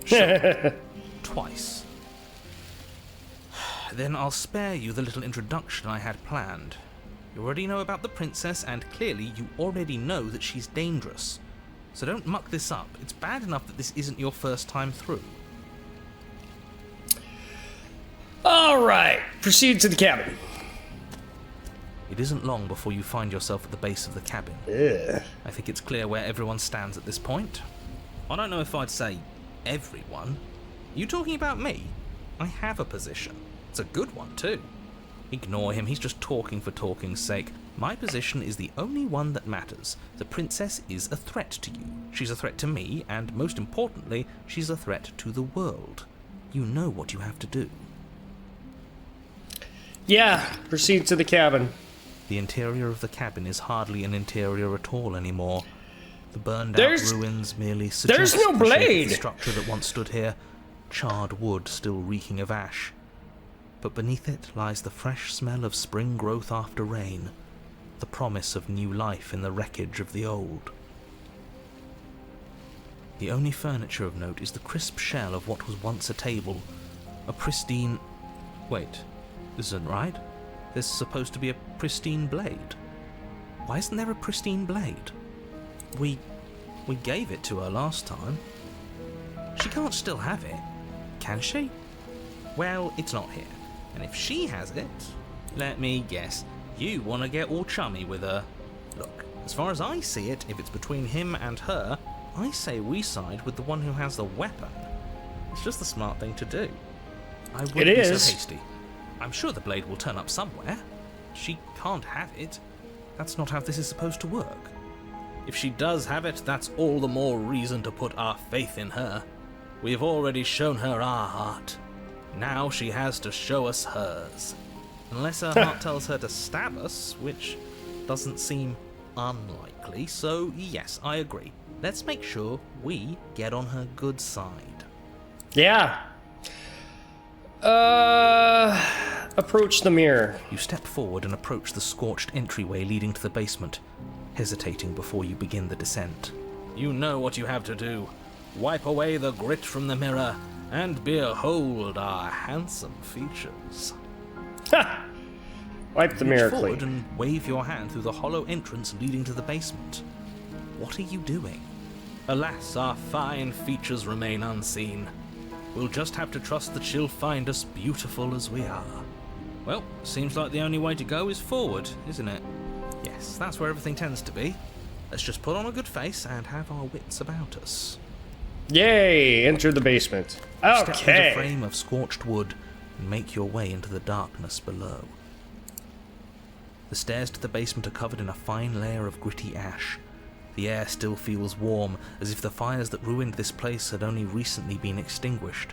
Sure. Twice. Then I'll spare you the little introduction I had planned. You already know about the princess, and clearly you already know that she's dangerous. So don't muck this up. It's bad enough that this isn't your first time through. All right. Proceed to the cabin. It isn't long before you find yourself at the base of the cabin. Ugh. I think it's clear where everyone stands at this point. I don't know if I'd say everyone. You talking about me? I have a position. It's a good one, too. Ignore him, he's just talking for talking's sake. My position is the only one that matters. The princess is a threat to you. She's a threat to me, and most importantly, she's a threat to the world. You know what you have to do. Yeah, proceed to the cabin. The interior of the cabin is hardly an interior at all anymore. The burned-out ruins merely suggest no the shape of blade. the structure that once stood here, charred wood still reeking of ash. But beneath it lies the fresh smell of spring growth after rain, the promise of new life in the wreckage of the old. The only furniture of note is the crisp shell of what was once a table, a pristine... Wait, this isn't right. There's supposed to be a pristine blade. Why isn't there a pristine blade? We gave it to her last time. She can't still have it, can she? Well, it's not here. And if she has it, let me guess, you want to get all chummy with her. Look, as far as I see it, if it's between him and her, I say we side with the one who has the weapon. It's just the smart thing to do. I wouldn't be so hasty. I'm sure the blade will turn up somewhere. She can't have it. That's not how this is supposed to work. If she does have it, that's all the more reason to put our faith in her. We have already shown her our heart. Now she has to show us hers. Unless her heart tells her to stab us, which doesn't seem unlikely, so yes, I agree. Let's make sure we get on her good side. Yeah. Approach the mirror. You step forward and approach the scorched entryway leading to the basement, hesitating before you begin the descent. You know what you have to do. Wipe away the grit from the mirror, and behold our handsome features. Ha! Wipe the mirror Reach forward clean. and wave your hand through the hollow entrance leading to the basement. What are you doing? Alas, our fine features remain unseen. We'll just have to trust that she'll find us beautiful as we are. Well, seems like the only way to go is forward, isn't it? Yes, that's where everything tends to be. Let's just put on a good face and have our wits about us. Yay! Enter the basement. Step through the Okay. frame of scorched wood and make your way into the darkness below. The stairs to the basement are covered in a fine layer of gritty ash. The air still feels warm, as if the fires that ruined this place had only recently been extinguished.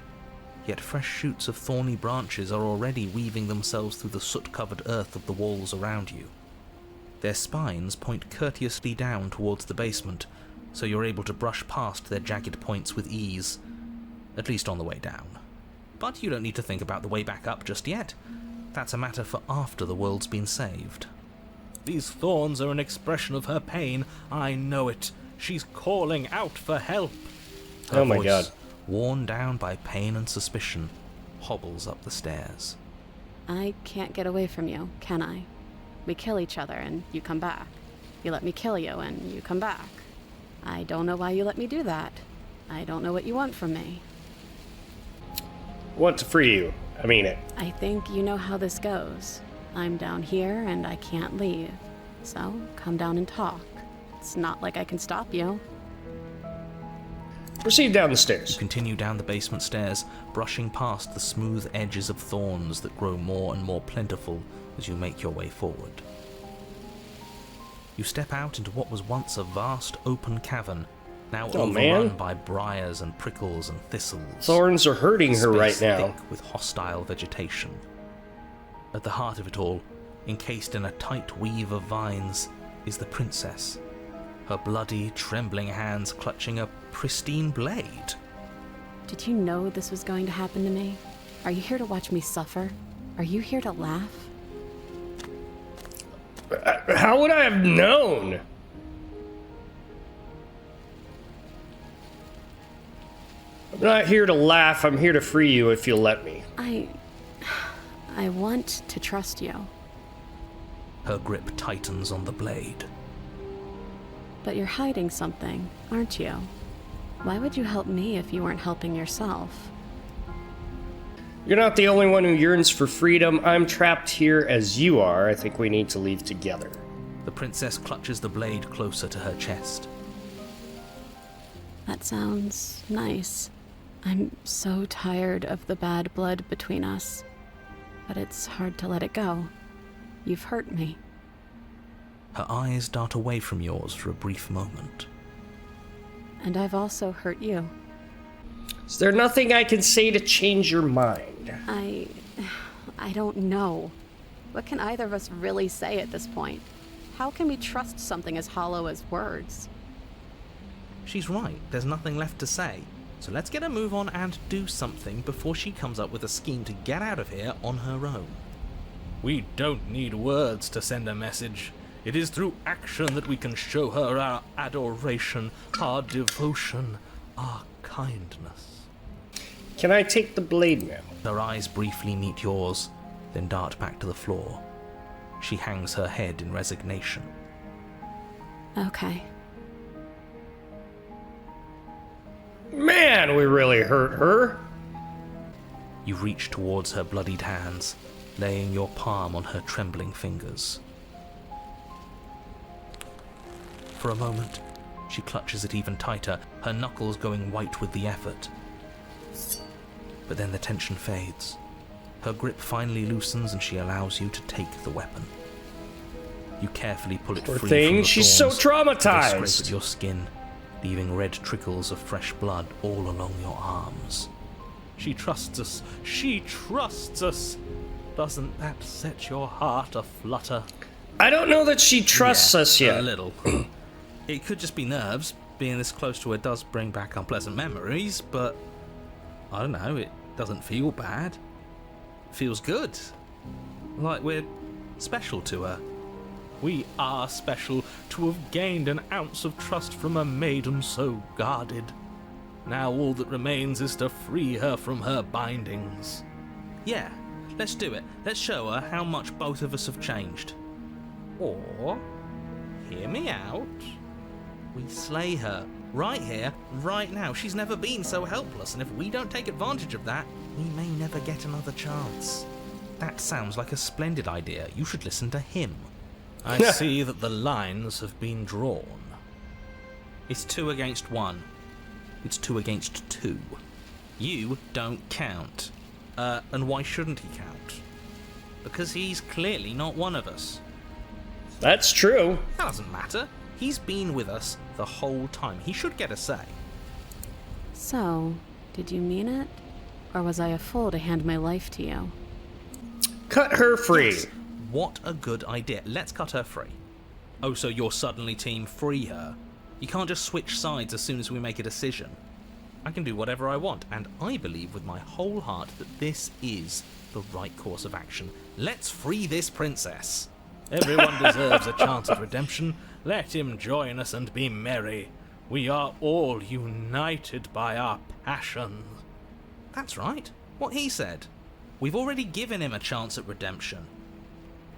Yet fresh shoots of thorny branches are already weaving themselves through the soot-covered earth of the walls around you. Their spines point courteously down towards the basement, so you're able to brush past their jagged points with ease, at least on the way down. But you don't need to think about the way back up just yet. That's a matter for after the world's been saved. These thorns are an expression of her pain. I know it. She's calling out for help. Her Oh my voice, God. worn down by pain and suspicion, hobbles up the stairs. I can't get away from you, can I? We kill each other and you come back. You let me kill you and you come back. I don't know why you let me do that. I don't know what you want from me. Want to free you. I mean it. I think you know how this goes. I'm down here and I can't leave. So come down and talk. It's not like I can stop you. Proceed down the You stairs. continue down the basement stairs, brushing past the smooth edges of thorns that grow more and more plentiful as you make your way forward. You step out into what was once a vast open cavern, now overrun man. by briars and prickles and thistles. Thorns are hurting her right Space now. thick with hostile vegetation. At the heart of it all, encased in a tight weave of vines, is the princess, her bloody, trembling hands clutching a pristine blade. Did you know this was going to happen to me? Are you here to watch me suffer? Are you here to laugh? How would I have known? I'm not here to laugh. I'm here to free you if you'll let me. I want to trust you. Her grip tightens on the blade. But you're hiding something, aren't you? Why would you help me if you weren't helping yourself? You're not the only one who yearns for freedom. I'm trapped here as you are. I think we need to leave together. The princess clutches the blade closer to her chest. That sounds nice. I'm so tired of the bad blood between us. But it's hard to let it go. You've hurt me. Her eyes dart away from yours for a brief moment. And I've also hurt you. Is there nothing I can say to change your mind? I don't know. What can either of us really say at this point? How can we trust something as hollow as words? She's right, there's nothing left to say. So let's get a move on and do something before she comes up with a scheme to get out of here on her own. We don't need words to send a message. It is through action that we can show her our adoration, our devotion, our kindness. Can I take the blade now? Her eyes briefly meet yours, then dart back to the floor. She hangs her head in resignation. Okay. Man, we really hurt her. You reach towards her bloodied hands, laying your palm on her trembling fingers. For a moment, she clutches it even tighter, her knuckles going white with the effort. But then the tension fades. Her grip finally loosens and she allows you to take the weapon. You carefully pull it Poor free thing, from the she's so thorns. They scrape traumatized. at your skin, leaving red trickles of fresh blood all along your arms. She trusts us. She trusts us. Doesn't that set your heart aflutter? I don't know that she trusts us A yet. little. It could just be nerves. Being this close to her does bring back unpleasant memories, but I don't know, it doesn't feel bad. It feels good. Like we're special to her. We are special to have gained an ounce of trust from a maiden so guarded. Now all that remains is to free her from her bindings. Yeah, let's do it. Let's show her how much both of us have changed. Or, hear me out, we slay her. Right here, right now. She's never been so helpless, and if we don't take advantage of that, we may never get another chance. That sounds like a splendid idea. You should listen to him. I see that the lines have been drawn. It's 2 against 1. It's 2 against 2. You don't count. And why shouldn't he count? Because he's clearly not one of us. That's true. That doesn't matter. He's been with us the whole time. He should get a say. So, did you mean it? Or was I a fool to hand my life to you? Cut her free. Yes. What a good idea. Let's cut her free. Oh, so you're suddenly team free her? You can't just switch sides as soon as we make a decision. I can do whatever I want, and I believe with my whole heart that this is the right course of action. Let's free this princess. Everyone deserves a chance at redemption. Let him join us and be merry. We are all united by our passion. That's right. What he said. We've already given him a chance at redemption.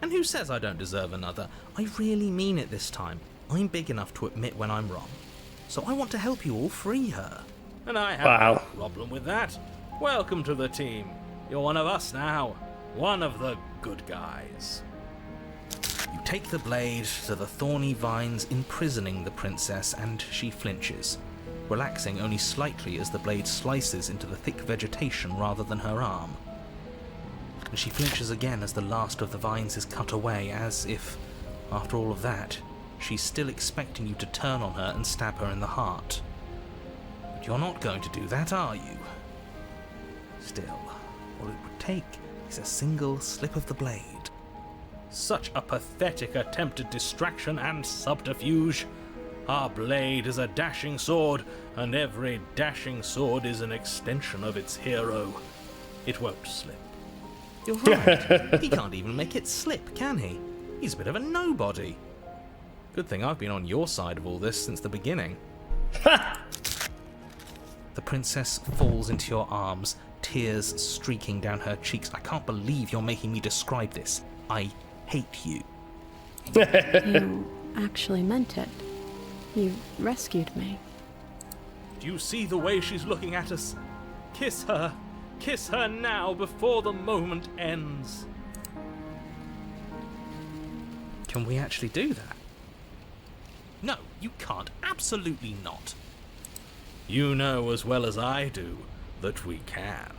And who says I don't deserve another? I really mean it this time. I'm big enough to admit when I'm wrong. So I want to help you all free her. And I have no problem with that. Welcome to the team. You're one of us now. One of the good guys. You take the blade to the thorny vines imprisoning the princess, and she flinches, relaxing only slightly as the blade slices into the thick vegetation rather than her arm. And she flinches again as the last of the vines is cut away, as if, after all of that, she's still expecting you to turn on her and stab her in the heart. But you're not going to do that, are you? Still, all it would take is a single slip of the blade. Such a pathetic attempt at distraction and subterfuge. Our blade is a dashing sword, and every dashing sword is an extension of its hero. It won't slip. You're right. He can't even make it slip, can he? He's a bit of a nobody. Good thing I've been on your side of all this since the beginning. The princess falls into your arms, tears streaking down her cheeks. I can't believe you're making me describe this. I hate you. You actually meant it. You rescued me. Do you see the way she's looking at us? Kiss her. Kiss her now before the moment ends. Can we actually do that? No, you can't. Absolutely not. You know as well as I do that we can.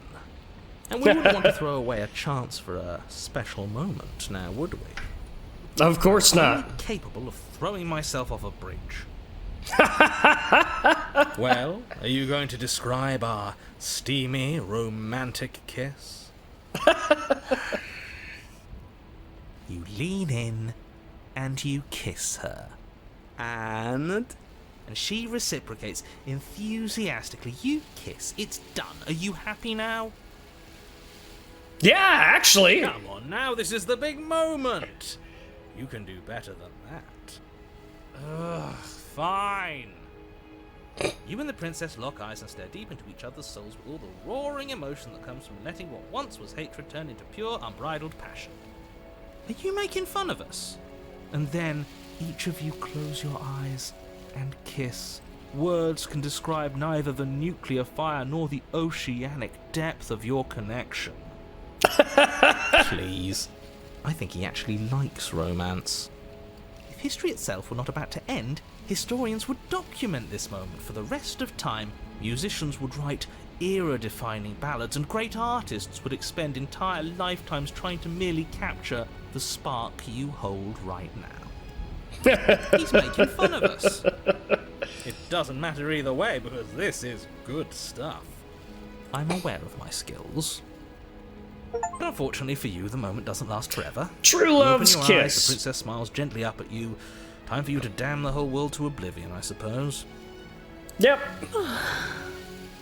And we wouldn't want to throw away a chance for a special moment, now would we? Of course I'm not. capable of throwing myself off a bridge. Well, are you going to describe our steamy, romantic kiss? You lean in and you kiss her. And she reciprocates enthusiastically. You kiss. It's done. Are you happy now? Yeah, actually. Come on now, this is the big moment. You can do better than that. Ugh, fine. You and the princess lock eyes and stare deep into each other's souls with all the roaring emotion that comes from letting what once was hatred turn into pure, unbridled passion. Are you making fun of us? And then each of you close your eyes and kiss. Words can describe neither the nuclear fire nor the oceanic depth of your connection. Please. I think he actually likes romance. If history itself were not about to end, historians would document this moment for the rest of time. Musicians would write era-defining ballads, and great artists would expend entire lifetimes trying to merely capture the spark you hold right now. He's making fun of us. It doesn't matter either way, because this is good stuff. I'm aware of my skills. But unfortunately for you, the moment doesn't last forever. True love's Open your eyes, kiss. the princess smiles gently up at you. Time for you to damn the whole world to oblivion, I suppose. Yep.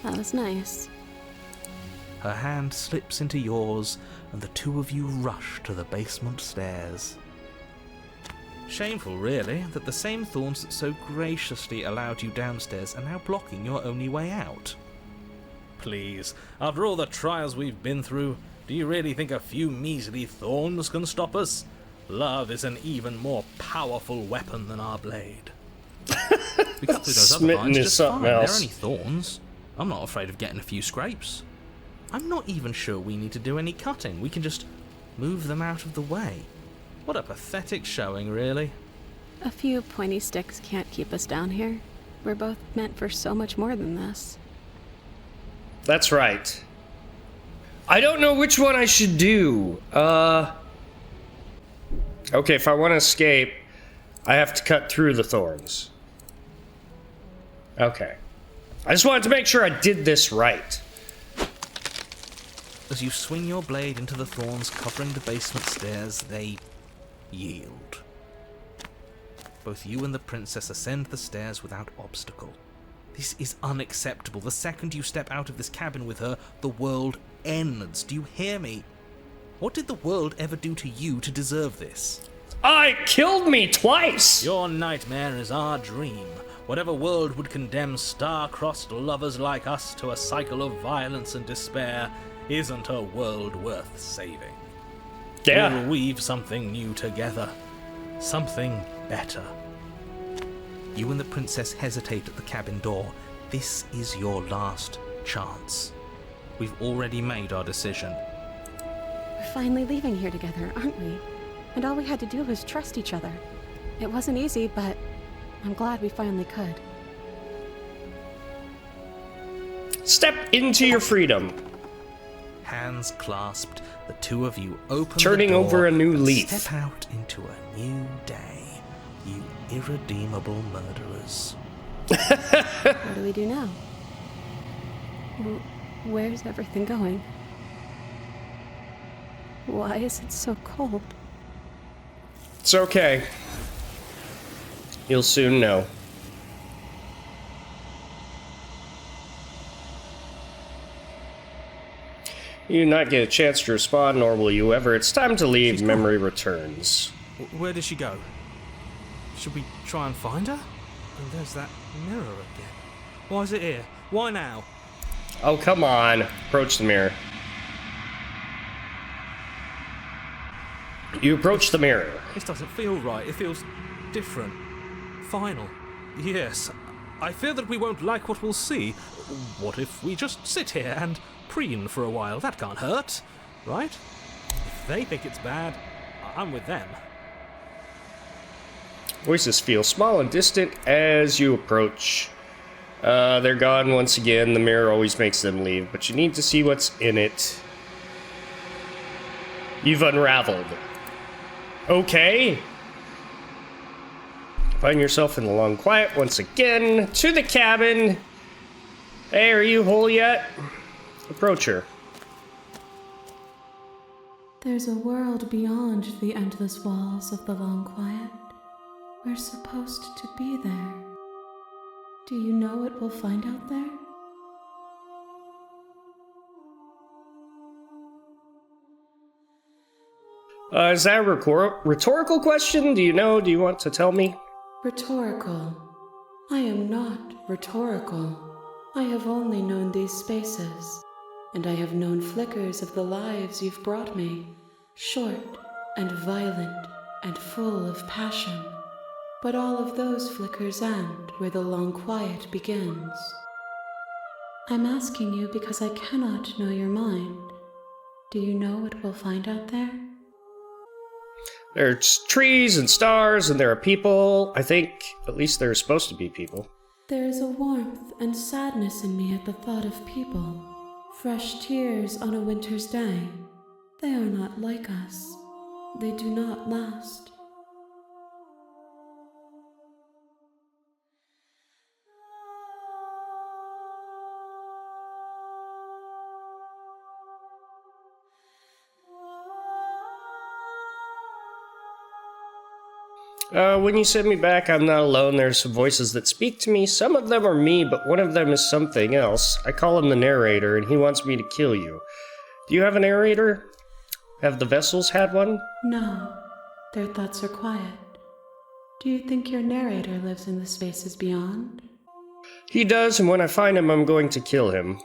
That was nice. Her hand slips into yours, and the two of you rush to the basement stairs. Shameful, really, that the same thorns that so graciously allowed you downstairs are now blocking your only way out. Please, after all the trials we've been through, do you really think a few measly thorns can stop us? Love is an even more powerful weapon than our blade. We cut through those other Smitten vines is just something fine. They're else. only thorns. I'm not afraid of getting a few scrapes. I'm not even sure we need to do any cutting. We can just move them out of the way. What a pathetic showing, really. A few pointy sticks can't keep us down here. We're both meant for so much more than this. That's right. I don't know which one I should do. Okay, if I want to escape, I have to cut through the thorns. Okay. I just wanted to make sure I did this right. As you swing your blade into the thorns covering the basement stairs, they yield. Both you and the princess ascend the stairs without obstacle. This is unacceptable. The second you step out of this cabin with her, the world ends. Do you hear me? What did the world ever do to you to deserve this? Killed me twice! Your nightmare is our dream. Whatever world would condemn star-crossed lovers like us to a cycle of violence and despair isn't a world worth saving. Yeah. We'll weave something new together. Something better. You and the princess hesitate at the cabin door. This is your last chance. We've already made our decision. We're finally leaving here together, aren't we? And all we had to do was trust each other. It wasn't easy, but I'm glad we finally could. Step into your freedom. Hands clasped, the two of you open Turning the door over a new and leaf. step out into a new day. You irredeemable murderers. What do we do now? Where's everything going? Why is it so cold? It's okay. You'll soon know. You do not get a chance to respond, nor will you ever. It's time to leave. She's Memory returns. Where did she go? Should we try and find her? And there's that mirror again. Why is it here? Why now? Oh, come on. Approach the mirror. You approach the mirror. This doesn't feel right. It feels different. Final. Yes. I fear that we won't like what we'll see. What if we just sit here and preen for a while? That can't hurt, right? If they think it's bad, I'm with them. Voices feel small and distant as you approach. They're gone once again. The mirror always makes them leave, but you need to see what's in it. You've unraveled. Okay. Find yourself in the long quiet once again. To the cabin. Hey, are you whole yet? Approach her. There's a world beyond the endless walls of the long quiet. We're supposed to be there. Do you know what we'll find out there? Is that a rhetorical question? Do you know? Do you want to tell me? Rhetorical. I am not rhetorical. I have only known these spaces, and I have known flickers of the lives you've brought me, short and violent and full of passion. But all of those flickers end where the long quiet begins. I'm asking you because I cannot know your mind. Do you know what we'll find out there? There's trees and stars, and there are people. I think, at least there are supposed to be people. There is a warmth and sadness in me at the thought of people. Fresh tears on a winter's day. They are not like us. They do not last. When you send me back, I'm not alone. There's some voices that speak to me. Some of them are me, but one of them is something else. I call him the narrator, and he wants me to kill you. Do you have a narrator? Have the vessels had one? No, their thoughts are quiet. Do you think your narrator lives in the spaces beyond? He does, and when I find him, I'm going to kill him.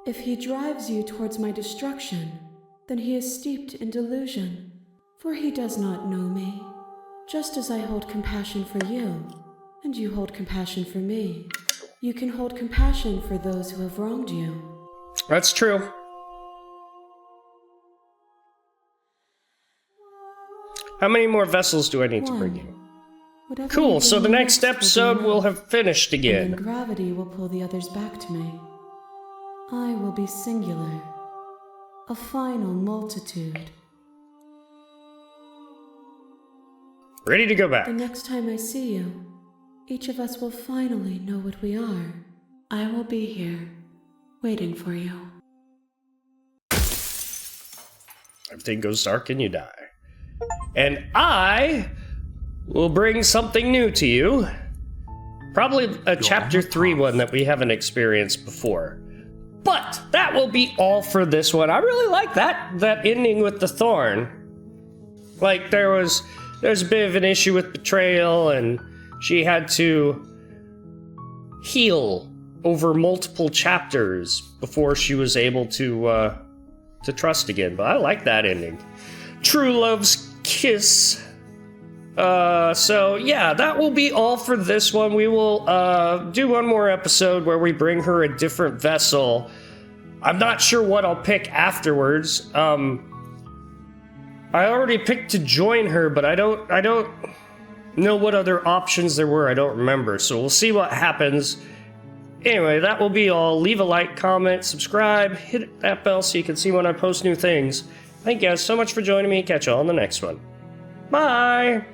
If he drives you towards my destruction, then he is steeped in delusion, for he does not know me. Just as I hold compassion for you, and you hold compassion for me, you can hold compassion for those who have wronged you. That's true. How many more vessels do I need to bring you? Whatever Cool, you so bring the me next will be episode will enough, have finished and then again. gravity will pull the others back to me. I will be singular, a final multitude. Ready to go back. The next time I see you, each of us will finally know what we are. I will be here, waiting for you. Everything goes dark and you die. And I will bring something new to you. Probably a chapter 3 one that we haven't experienced before. But that will be all for this one. I really like that ending with the thorn. Like there's a bit of an issue with betrayal, and she had to heal over multiple chapters before she was able to trust again. But I like that ending. True love's kiss. So yeah, that will be all for this one. We will do one more episode where we bring her a different vessel. I'm not sure what I'll pick afterwards. I already picked to join her, but I don't know what other options there were. I don't remember. So we'll see what happens. Anyway, that will be all. Leave a like, comment, subscribe, hit that bell so you can see when I post new things. Thank you guys so much for joining me. Catch you all on the next one. Bye!